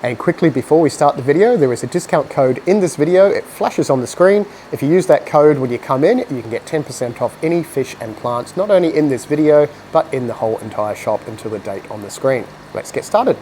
And quickly before we start the video, there is a discount code in this video. It flashes on the screen. If you use that code when you come in, you can get 10% off any fish and plants, not only in this video, but in the whole entire shop until the date on the screen. Let's get started.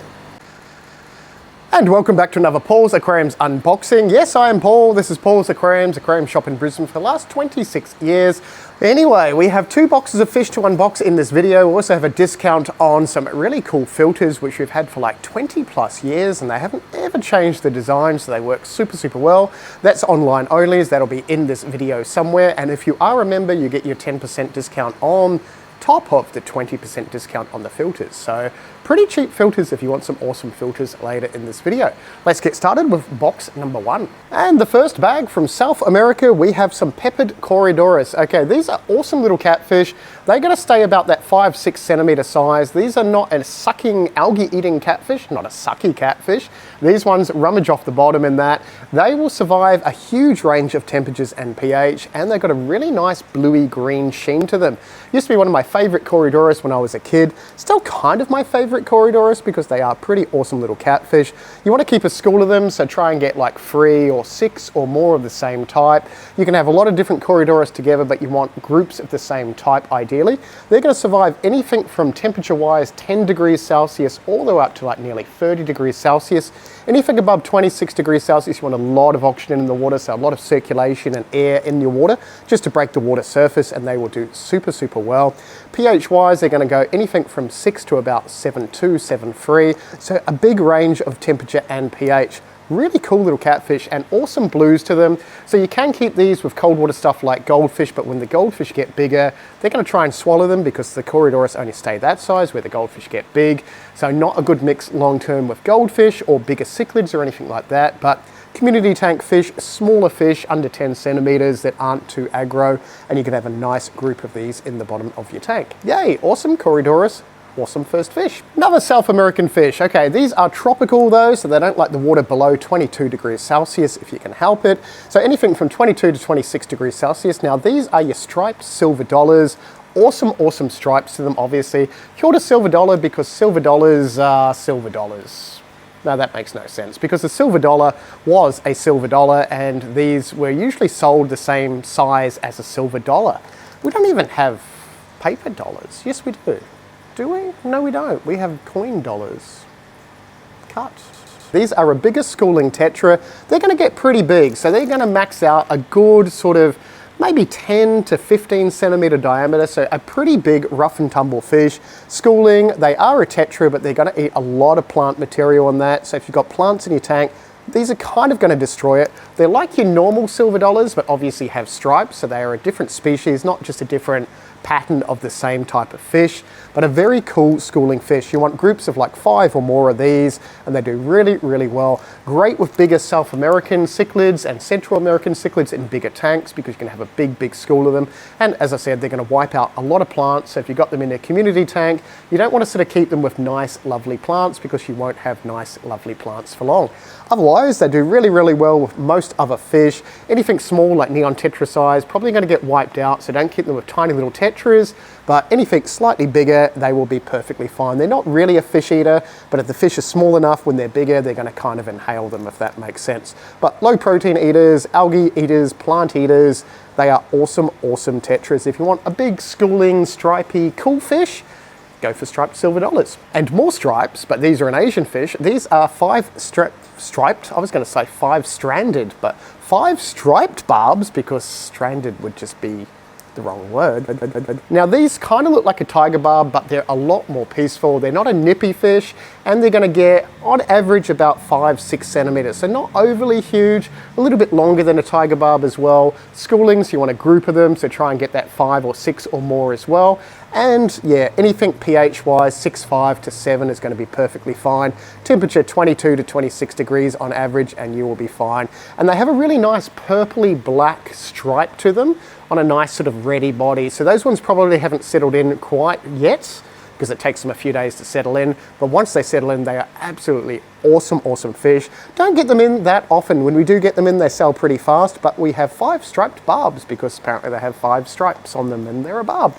And welcome back to another Paul's Aquariums unboxing. Yes, I am Paul. This is Paul's Aquariums, aquarium shop in Brisbane for the last 26 years. Anyway, we have 2 boxes of fish to unbox in this video. We also have a discount on some really cool filters, which we've had for like 20 plus years, and they haven't ever changed the design, so they work super well. That's online only, as that'll be in this video somewhere. And if you are a member, you get your 10% discount on top of the 20% discount on the filters. So pretty cheap filters if you want some awesome filters later in this video. Let's get started with box number 1. And the first bag from South America, we have some peppered corydoras. Okay, these are awesome little catfish. They're gonna stay about that 5-6 centimeter size. These are not a sucking, algae-eating catfish, not a sucky catfish. These ones rummage off the bottom in that. They will survive a huge range of temperatures and pH, and they've got a really nice bluey green sheen to them. Used to be one of my favorite corydoras when I was a kid. Still kind of my favorite corydoras because they are pretty awesome little catfish. You want to keep a school of them, so try and get like 3 or 6 or more of the same type. You can have a lot of different corydoras together, but you want groups of the same type ideally. They're going to survive anything from temperature-wise 10 degrees Celsius all the way up to like nearly 30 degrees Celsius. Anything above 26 degrees Celsius, you want a lot of oxygen in the water, so a lot of circulation and air in your water just to break the water surface, and they will do super well. pH-wise, they're going to go anything from 6 to about 7.2, 7.3, so a big range of temperature and pH. Really cool little catfish and awesome blues to them. So you can keep these with cold water stuff like goldfish, but when the goldfish get bigger, they're going to try and swallow them because the corydoras only stay that size where the goldfish get big. So not a good mix long term with goldfish or bigger cichlids or anything like that. But community tank fish, smaller fish under 10 centimeters that aren't too aggro, and you can have a nice group of these in the bottom of your tank. Yay, awesome corydoras. Awesome first fish. Another South American fish. Okay, these are tropical though, so they don't like the water below 22 degrees Celsius if you can help it. So anything from 22 to 26 degrees Celsius. Now these are your striped silver dollars. Awesome stripes to them, obviously. Called a silver dollar because silver dollars are silver dollars. No, that makes no sense because the silver dollar was a silver dollar and these were usually sold the same size as a silver dollar. We don't even have paper dollars. Yes, we do. Do we? No, we don't. We have coin dollars. Cut. These are a bigger schooling tetra. They're going to get pretty big, so they're going to max out a good sort of maybe 10 to 15 centimeter diameter, so a pretty big rough and tumble fish. Schooling, they are a tetra, but they're going to eat a lot of plant material on that. So if you've got plants in your tank, these are kind of going to destroy it. They're like your normal silver dollars, but obviously have stripes, so they are a different species, not just a different pattern of the same type of fish, but a very cool schooling fish. You want groups of like 5 or more of these, and they do really well. Great with bigger South American cichlids and Central American cichlids in bigger tanks because you can have a big school of them. And as I said, they're going to wipe out a lot of plants. So if you've got them in a community tank, you don't want to sort of keep them with nice, lovely plants because you won't have nice, lovely plants for long. Otherwise, they do really well with most other fish. Anything small like neon tetra size, probably going to get wiped out, so don't keep them with tiny little tetras, but anything slightly bigger, they will be perfectly fine. They're not really a fish eater, but if the fish are small enough, when they're bigger, they're going to kind of inhale them, if that makes sense. But low protein eaters, algae eaters, plant eaters, they are awesome tetras. If you want a big schooling, stripy, cool fish, go for striped silver dollars. And more stripes, but these are an Asian fish. These are 5 striped, I was going to say 5 stranded, but 5 striped barbs because stranded would just be the wrong word. Now these kind of look like a tiger barb, but they're a lot more peaceful. They're not a nippy fish, and they're going to get on average about 5-6 centimeters, so not overly huge, a little bit longer than a tiger barb as well. Schoolings, you want a group of them, so try and get that 5 or 6 or more as well. And yeah, anything pH wise 6.5 to 7 is going to be perfectly fine. Temperature 22 to 26 degrees on average, and you will be fine. And they have a really nice purpley black stripe to them on a nice sort of reddy body. So those ones probably haven't settled in quite yet because it takes them a few days to settle in. But once they settle in, they are absolutely awesome fish. Don't get them in that often. When we do get them in, they sell pretty fast, but we have 5 striped barbs because apparently they have 5 stripes on them and they're a barb.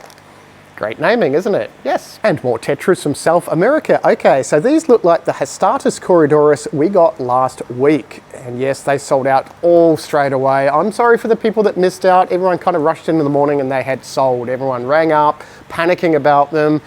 Great naming, isn't it? Yes. And more tetras from South America. Okay, so these look like the Hustatus-pattern we got last week. And yes, they sold out all straight away. I'm sorry for the people that missed out. Everyone kind of rushed in the morning and they had sold. Everyone rang up, panicking about them.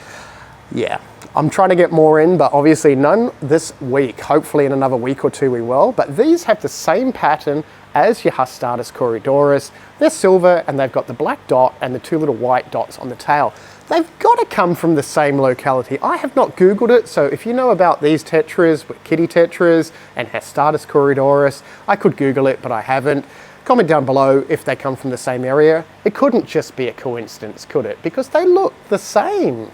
Yeah, I'm trying to get more in, but obviously none this week. Hopefully in another week or two we will. But these have the same pattern as your Hustatus-corydoras. They're silver and they've got the black dot and the two little white dots on the tail. They've got to come from the same locality. I have not Googled it, so if you know about these tetras, kitty tetras and Hustatus-corydoras, I could Google it, but I haven't. Comment down below if they come from the same area. It couldn't just be a coincidence, could it? Because they look the same.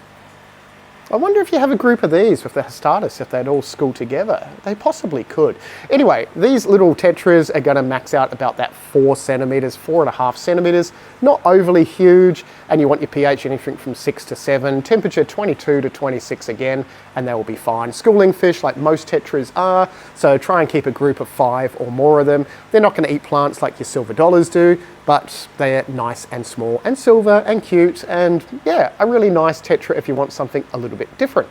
I wonder if you have a group of these with the Hustatus, if they'd all school together. They possibly could. Anyway, these little tetras are going to max out about that 4 centimeters, 4.5 centimeters. Not overly huge, and you want your pH anything from 6 to 7, temperature 22 to 26 again, and they will be fine. Schooling fish like most tetras are, so try and keep a group of 5 or more of them. They're not going to eat plants like your silver dollars do, but they're nice and small and silver and cute, and yeah, a really nice tetra if you want something a little bit different.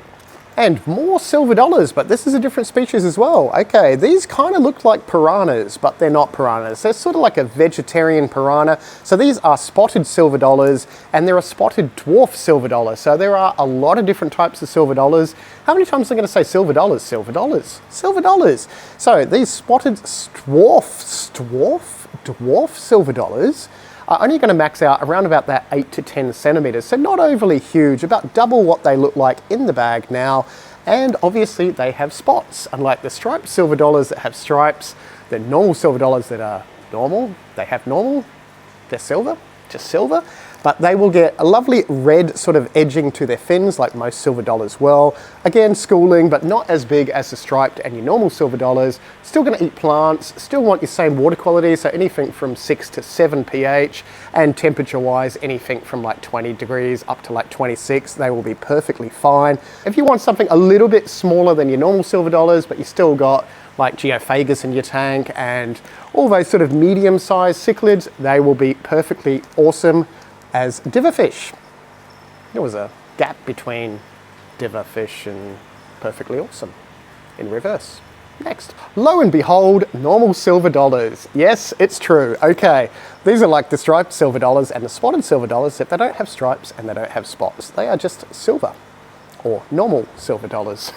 And more silver dollars, but this is a different species as well. Okay, these kind of look like piranhas, but they're not piranhas. They're sort of like a vegetarian piranha. So these are spotted silver dollars, and they're a spotted dwarf silver dollar. So there are a lot of different types of silver dollars. How many times am I going to say silver dollars? Silver dollars, silver dollars. So these spotted dwarf silver dollars are only going to max out around about that 8 to 10 centimeters, so not overly huge, about double what they look like in the bag now. And obviously they have spots, unlike the striped silver dollars that have stripes. The normal silver dollars that are normal, they have normal, they're silver, just silver, but they will get a lovely red sort of edging to their fins like most silver dollars will. Again, schooling, but not as big as the striped and your normal silver dollars. Still going to eat plants, still want your same water quality, so anything from 6 to 7 pH, and temperature wise anything from like 20 degrees up to like 26. They will be perfectly fine. If you want something a little bit smaller than your normal silver dollars, but you still got like geophagus in your tank and all those sort of medium-sized cichlids, they will be perfectly awesome as diver fish. There was a gap between diver fish and perfectly awesome in reverse. Next, lo and behold, normal silver dollars. Yes, it's true. Okay, these are like the striped silver dollars and the spotted silver dollars, except they don't have stripes and they don't have spots. They are just silver, or normal silver dollars.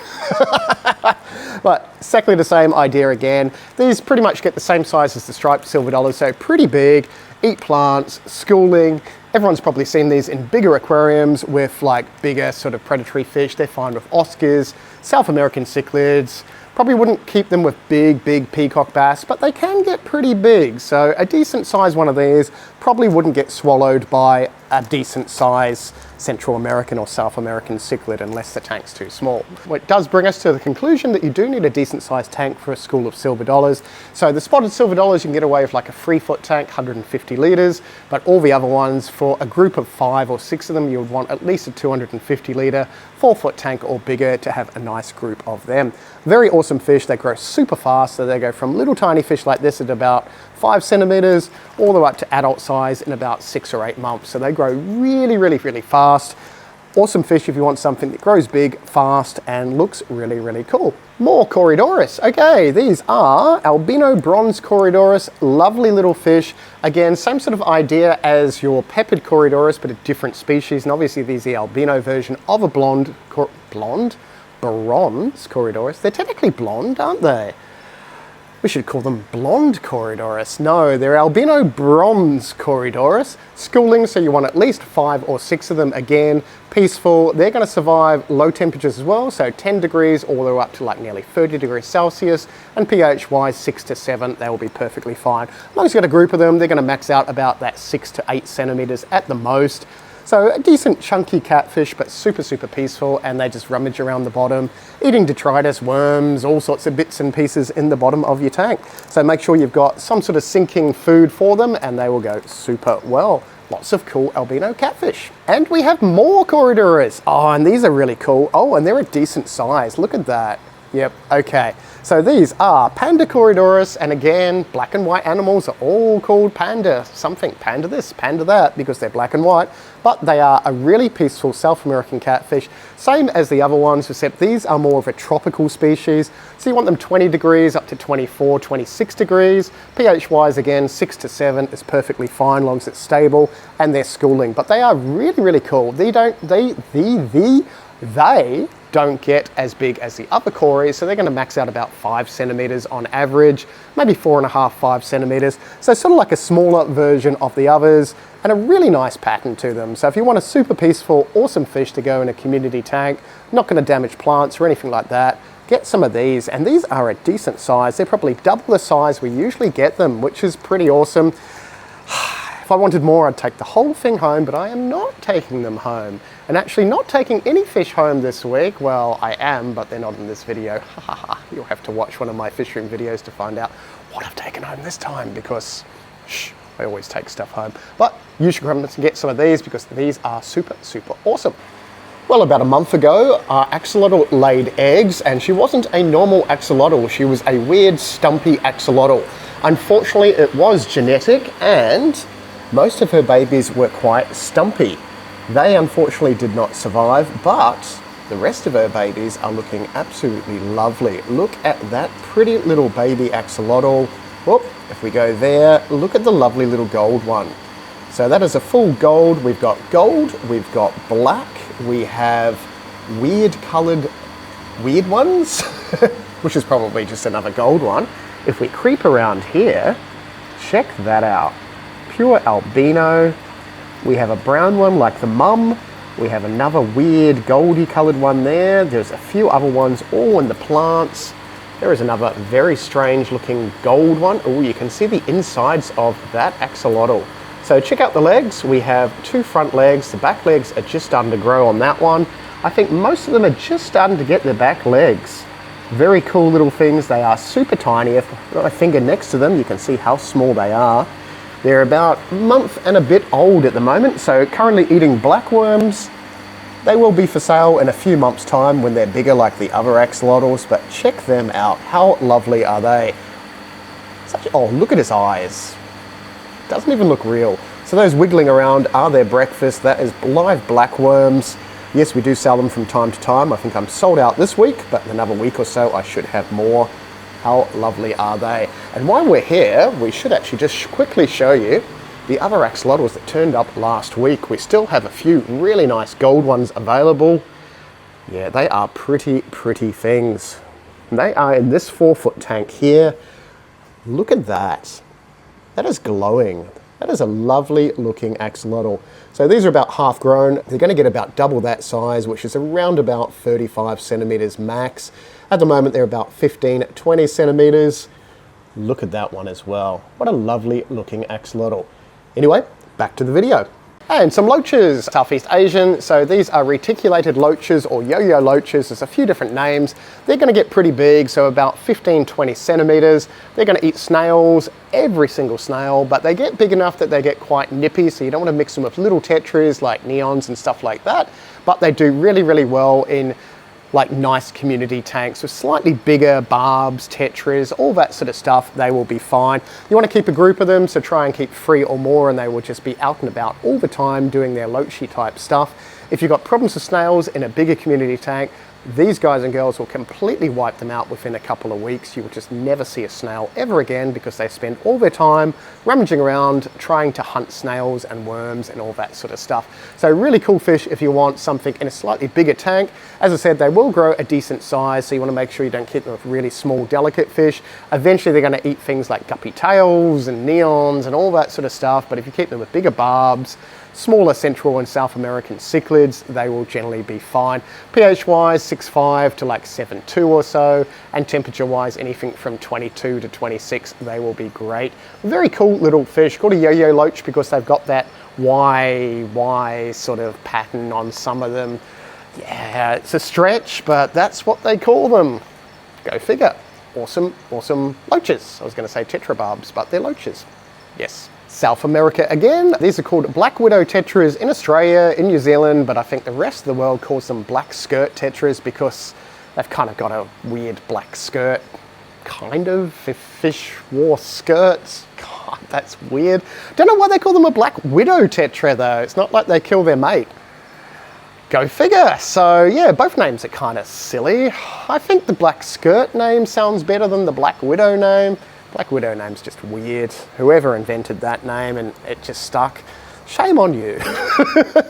But exactly the same idea again. These pretty much get the same size as the striped silver dollars, so pretty big, eat plants, schooling. Everyone's probably seen these in bigger aquariums with like bigger sort of predatory fish. They're fine with Oscars, South American cichlids. Probably wouldn't keep them with big peacock bass, but they can get pretty big. So a decent size one of these probably wouldn't get swallowed by a decent size Central American or South American cichlid unless the tank's too small. Well, it does bring us to the conclusion that you do need a decent sized tank for a school of silver dollars. So the spotted silver dollars, you can get away with like a 3-foot tank, 150 litres, but all the other ones, for a group of 5 or 6 of them, you would want at least a 250 litre, 4-foot tank or bigger to have a nice group of them. Very awesome fish. They grow super fast, so they go from little tiny fish like this at about 5 centimeters all the way up to adult size in about 6 or 8 months. So they grow really fast. Awesome fish if you want something that grows big, fast, and looks really cool. More corydoras. Okay, these are albino bronze corydoras. Lovely little fish. Again, same sort of idea as your peppered corydoras, but a different species. And obviously these are the albino version of a bronze corydoras. They're technically blonde, aren't they? We should call them blonde corydoras. No, they're albino bronze corydoras. Schooling, so you want at least 5 or 6 of them. Again, peaceful. They're going to survive low temperatures as well, so 10 degrees all the way up to like nearly 30 degrees Celsius, and pH wise 6 to 7, they will be perfectly fine. As long as you've got a group of them, they're going to max out about that 6 to 8 centimeters at the most. So a decent chunky catfish, but super peaceful, and they just rummage around the bottom, eating detritus, worms, all sorts of bits and pieces in the bottom of your tank. So make sure you've got some sort of sinking food for them, and they will go super well. Lots of cool albino catfish. And we have more corydoras. Oh, and these are really cool. Oh, and they're a decent size. Look at that. Yep, okay. So these are Panda corydoras, and again, black and white animals are all called panda something, panda this, panda that, because they're black and white, but they are a really peaceful South American catfish, same as the other ones, except these are more of a tropical species, so you want them 20 degrees up to 24, 26 degrees. pH-wise, again, 6 to 7 is perfectly fine, long as it's stable, and they're schooling, but they are really, really cool. They don't get as big as the other cories, so they're going to max out about 5 centimeters on average, maybe 4.5, 5 centimeters. So sort of like a smaller version of the others, and a really nice pattern to them. So if you want a super peaceful, awesome fish to go in a community tank, not going to damage plants or anything like that, get some of these. And these are a decent size. They're probably double the size we usually get them, which is pretty awesome. If I wanted more, I'd take the whole thing home, but I am not taking them home. And actually not taking any fish home this week. Well, I am, but they're not in this video. You'll have to watch one of my fishing videos to find out what I've taken home this time, because I always take stuff home. But you should come and get some of these, because these are super, super awesome. Well, about a month ago, our axolotl laid eggs, and she wasn't a normal axolotl. She was a weird, stumpy axolotl. Unfortunately, it was genetic, and most of her babies were quite stumpy. They unfortunately did not survive, but the rest of her babies are looking absolutely lovely. Look at that pretty little baby axolotl. Whoop, if we go there, look at the lovely little gold one. So that is a full gold. We've got gold, we've got black, we have weird coloured weird ones, which is probably just another gold one. If we creep around here, check that out. Pure albino. We have a brown one like the mum. We have another weird goldy coloured one there. There's a few other ones all in the plants. There is another very strange looking gold one. Oh, you can see the insides of that axolotl. So check out the legs. We have 2 front legs. The back legs are just starting to grow on that one. I think most of them are just starting to get their back legs. Very cool little things. They are super tiny. If I put my finger next to them, you can see how small they are. They're about a month and a bit old at the moment, so currently eating blackworms. They will be for sale in a few months' time when they're bigger like the other axolotls, but check them out. How lovely are they? Oh, look at his eyes. Doesn't even look real. So those wiggling around are their breakfast. That is live blackworms. Yes, we do sell them from time to time. I think I'm sold out this week, but in another week or so I should have more. How lovely are they? And while we're here, we should actually just quickly show you the other axolotls that turned up last week. We still have a few really nice gold ones available. Yeah, they are pretty, pretty things. They are in this 4-foot tank here. Look at that. That is glowing. That is a lovely looking axolotl. So these are about half grown. They're going to get about double that size, which is around about 35 centimeters max. At the moment, they're about 15, 20 centimeters. Look at that one as well. What a lovely looking axolotl. Anyway, back to the video. And some loaches, Southeast Asian. So these are reticulated loaches or yo-yo loaches. There's a few different names. They're going to get pretty big, so about 15, 20 centimeters. They're going to eat snails, every single snail, but they get big enough that they get quite nippy, so you don't want to mix them with little tetras like neons and stuff like that. But they do really, really well in like nice community tanks with slightly bigger barbs, tetras, all that sort of stuff. They will be fine. You want to keep a group of them, so try and keep 3 or more, and they will just be out and about all the time doing their loachy type stuff. If you've got problems with snails in a bigger community tank, these guys and girls will completely wipe them out within a couple of weeks. You will just never see a snail ever again, because they spend all their time rummaging around trying to hunt snails and worms and all that sort of stuff. So really cool fish if you want something in a slightly bigger tank. As I said, they will grow a decent size, so you want to make sure you don't keep them with really small, delicate fish. Eventually they're going to eat things like guppy tails and neons and all that sort of stuff, but if you keep them with bigger barbs, smaller Central and South American cichlids, they will generally be fine. pH-wise, 6.5 to like 7.2 or so, and temperature-wise, anything from 22 to 26, they will be great. Very cool little fish, called a yo-yo loach because they've got that Y sort of pattern on some of them. Yeah, it's a stretch, but that's what they call them. Go figure. Awesome, awesome loaches. I was going to say tetrabarbs, but they're loaches. Yes. South America again. These are called black widow tetras in Australia, in New Zealand, but I think the rest of the world calls them black skirt tetras because They've kind of got a weird black skirt, kind of, if fish wore skirts. God, that's weird. Don't know why they call them a black widow tetra though. It's not like they kill their mate. Go figure. So yeah, both names are kind of silly. I think the black skirt name sounds better than the black widow name. Black widow name's just weird. Whoever invented that name and it just stuck. Shame on you.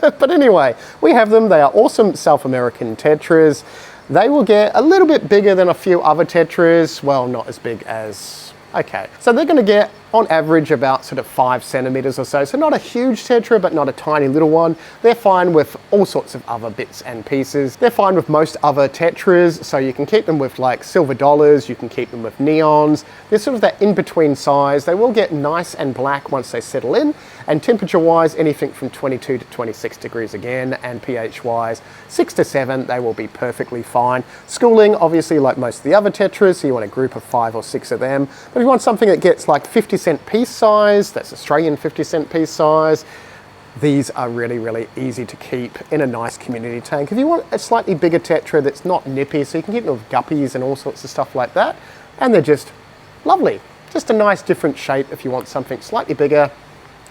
But anyway, we have them. They are awesome South American tetras. They will get a little bit bigger than a few other tetras. Well, not as big as, okay. So they're gonna get on average about sort of 5 centimeters or so. So not a huge tetra, but not a tiny little one. They're fine with all sorts of other bits and pieces. They're fine with most other tetras. So you can keep them with like silver dollars. You can keep them with neons. They're sort of that in-between size. They will get nice and black once they settle in. And temperature-wise, anything from 22 to 26 degrees again, and pH-wise, 6 to 7, they will be perfectly fine. Schooling, obviously, like most of the other tetras, so you want a group of 5 or 6 of them. But if you want something that gets like 50-cent piece size, that's Australian 50-cent piece size, these are really, really easy to keep in a nice community tank. If you want a slightly bigger tetra that's not nippy, so you can keep them with guppies and all sorts of stuff like that, and they're just lovely. Just a nice different shape if you want something slightly bigger.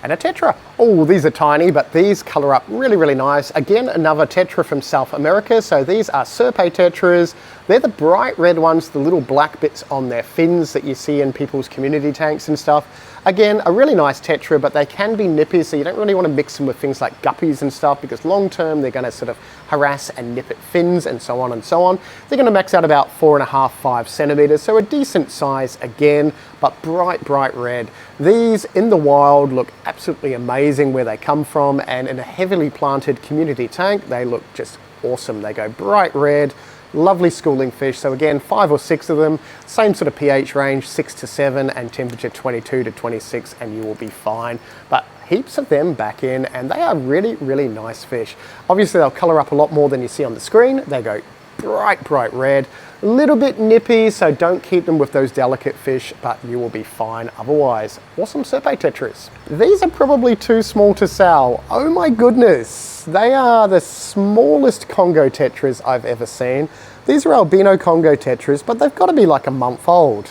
And a tetra. Oh, these are tiny, but these color up really, really nice. Again, another tetra from South America. So these are Serpae tetras. They're the bright red ones, the little black bits on their fins that you see in people's community tanks and stuff. Again, a really nice tetra, but they can be nippy, so you don't really want to mix them with things like guppies and stuff, because long term they're going to sort of harass and nip at fins and so on and so on. They're going to max out about 4.5, 5 centimeters, so a decent size again, but bright, bright red. These in the wild look absolutely amazing where they come from, and in a heavily planted community tank, they look just awesome. They go bright red. Lovely schooling fish. So again, 5 or 6 of them, same sort of pH range, 6 to 7, and temperature 22 to 26, and you will be fine. But heaps of them back in, and they are really, really nice fish. Obviously, they'll color up a lot more than you see on the screen. They go bright, bright red, a little bit nippy, so don't keep them with those delicate fish, but you will be fine otherwise. Awesome Serpae tetras. These are probably too small to sell. Oh my goodness. They are the smallest Congo tetras I've ever seen. These are albino Congo tetras, but they've got to be like a month old.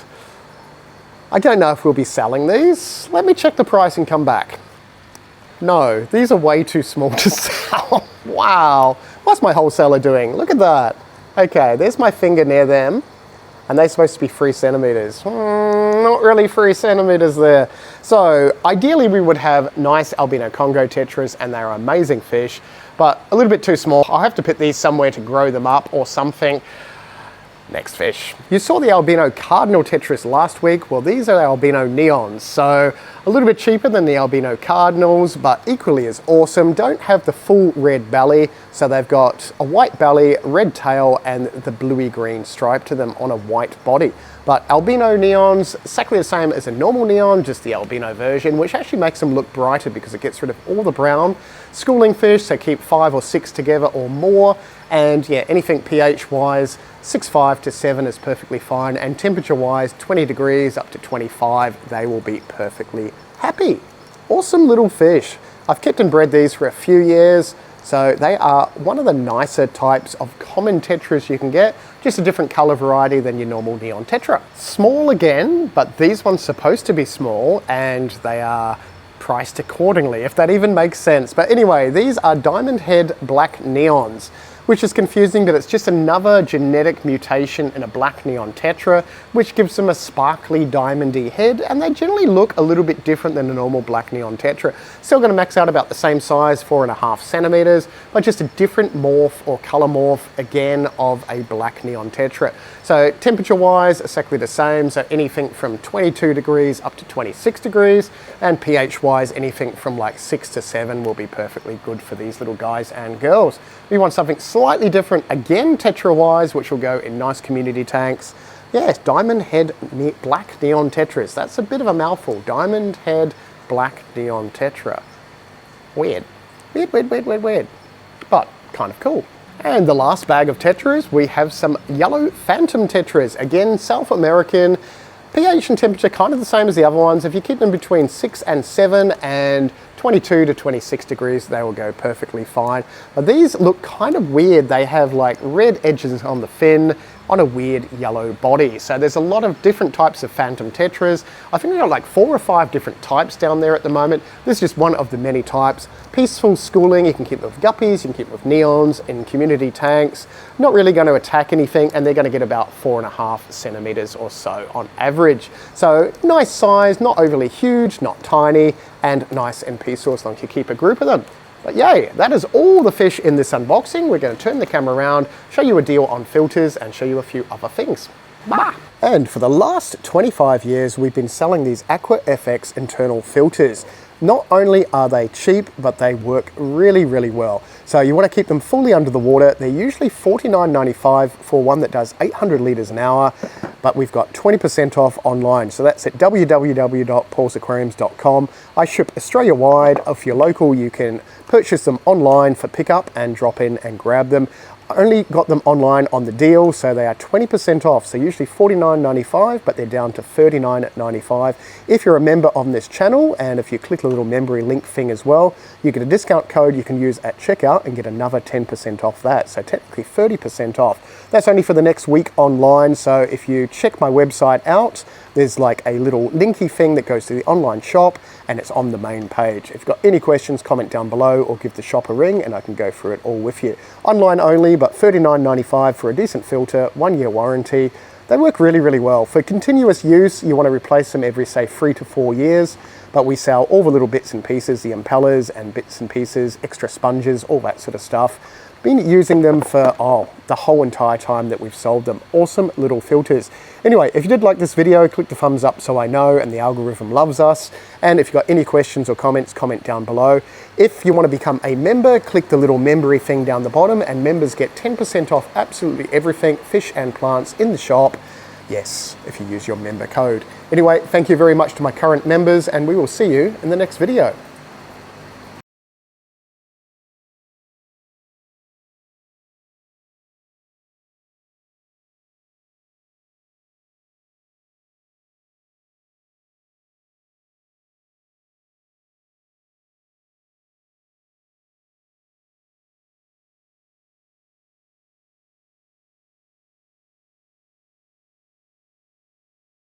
I don't know if we'll be selling these. Let me check the price and come back. No, these are way too small to sell. Wow. What's my wholesaler doing? Look at that. Okay, there's my finger near them, and they're supposed to be 3 centimeters. Not really 3 centimeters there. So ideally we would have nice albino Congo tetras, and they're amazing fish, but a little bit too small. I'll have to put these somewhere to grow them up or something. Next fish. You saw the albino cardinal tetras last week. Well, these are albino neons, so a little bit cheaper than the albino cardinals, but equally as awesome. Don't have the full red belly, so they've got a white belly, red tail, and the bluey green stripe to them on a white body. But albino neons, exactly the same as a normal neon, just the albino version, which actually makes them look brighter because it gets rid of all the brown. Schooling fish, so keep 5 or 6 together or more. And yeah, anything pH-wise, 6.5 to 7 is perfectly fine. And temperature-wise, 20 degrees up to 25, they will be perfectly happy. Awesome little fish. I've kept and bred these for a few years. So they are one of the nicer types of common tetras you can get, just a different color variety than your normal neon tetra. Small again, but these ones supposed to be small, and they are priced accordingly, if that even makes sense. But anyway, these are diamond head black neons, which is confusing, but it's just another genetic mutation in a black neon tetra, which gives them a sparkly diamondy head, and they generally look a little bit different than a normal black neon tetra. Still going to max out about the same size, 4.5 centimeters, but just a different morph or color morph again of a black neon tetra. So temperature wise, exactly the same, so anything from 22 degrees up to 26 degrees, and pH wise, anything from like 6 to 7 will be perfectly good for these little guys and girls. If you want something slightly different, again tetra-wise, which will go in nice community tanks. Yes, diamond head black neon tetras. That's a bit of a mouthful. Diamond head black neon tetra. Weird. Weird, weird, weird, weird, weird. But kind of cool. And the last bag of tetras, we have some yellow phantom tetras. Again, South American. pH and temperature kind of the same as the other ones. If you keep them between 6 and 7 and 22 to 26 degrees, they will go perfectly fine. But these look kind of weird. They have like red edges on the fin. on a weird yellow body. So there's a lot of different types of phantom tetras. I think we've got like 4 or 5 different types down there at the moment. This is just one of the many types. Peaceful schooling, you can keep them with guppies, you can keep them with neons, in community tanks. Not really going to attack anything, and they're going to get about 4.5 centimeters or so on average. So nice size, not overly huge, not tiny, and nice and peaceful as long as you keep a group of them. But yay, that is all the fish in this unboxing. We're going to turn the camera around, show you a deal on filters, and show you a few other things. Bye! And for the last 25 years, we've been selling these Aqua FX internal filters. Not only are they cheap, but they work really, really well. So you want to keep them fully under the water. They're usually $49.95 for one that does 800 litres an hour, but we've got 20% off online. So that's at www.paulsaquariums.com. I ship Australia-wide. If you're local, you can purchase them online for pickup and drop in and grab them. I only got them online on the deal, so they are 20% off. So usually $49.95, but they're down to $39.95. If you're a member on this channel, and if you click the little member link thing as well, you get a discount code you can use at checkout and get another 10% off that. So technically 30% off. That's only for the next week online. So if you check my website out, there's like a little linky thing that goes to the online shop, and it's on the main page. If you've got any questions, comment down below or give the shop a ring and I can go through it all with you. Online only, but $39.95 for a decent filter, 1-year warranty. They work really, really well. For continuous use, you want to replace them every, say, 3 to 4 years, but we sell all the little bits and pieces, the impellers and bits and pieces, extra sponges, all that sort of stuff. Been using them for, the whole entire time that we've sold them. Awesome little filters. Anyway, if you did like this video, click the thumbs up so I know and the algorithm loves us. And if you've got any questions or comments, comment down below. If you want to become a member, click the little membery thing down the bottom, and members get 10% off absolutely everything, fish and plants in the shop. Yes, if you use your member code. Anyway, thank you very much to my current members, and we will see you in the next video.